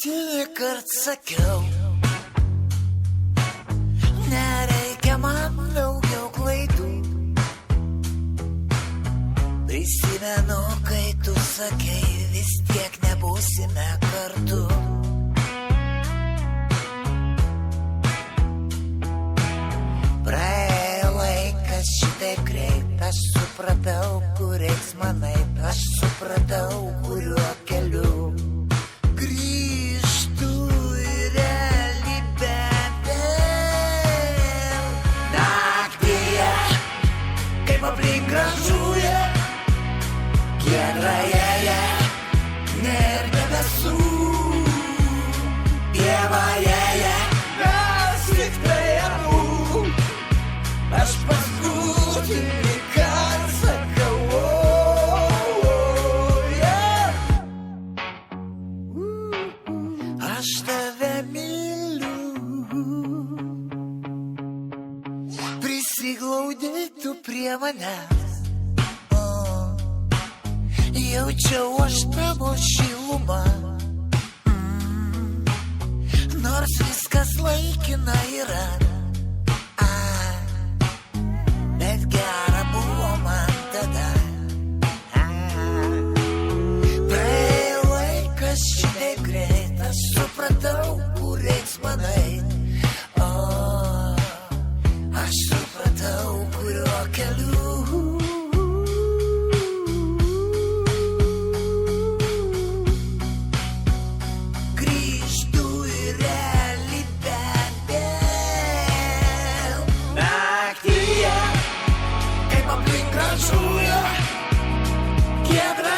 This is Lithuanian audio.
Paskutinį kartą sakiau, nereikia man daugiau klaidų. Prisimenu, kai tu sakei, vis tiek nebūsime kartu. Praėjo laikas šitaip greit, aš supratau, kur eis manai, aš supratau, kuriuo keliu. Grįžtu į realybę vėl. Naktyje, kaip aplink gražuoja, giedroje, nėr debesų. Pievoje, mes tik tai abu. Aš paskutinį kartą sakau, aš tave myliu. Prisiglaudei tu prie manęs, jaučiau aš tavo šilumą. Nors viskas laikina yra, bet gera buvo man tada. Praėjo laikas šitaip greit, aš supratau, kur reiks manai. Aš supratau, kuriuo keliu. Grįžtu į realybę vėl. Naktyje, kaip aplink gražuoja, giedra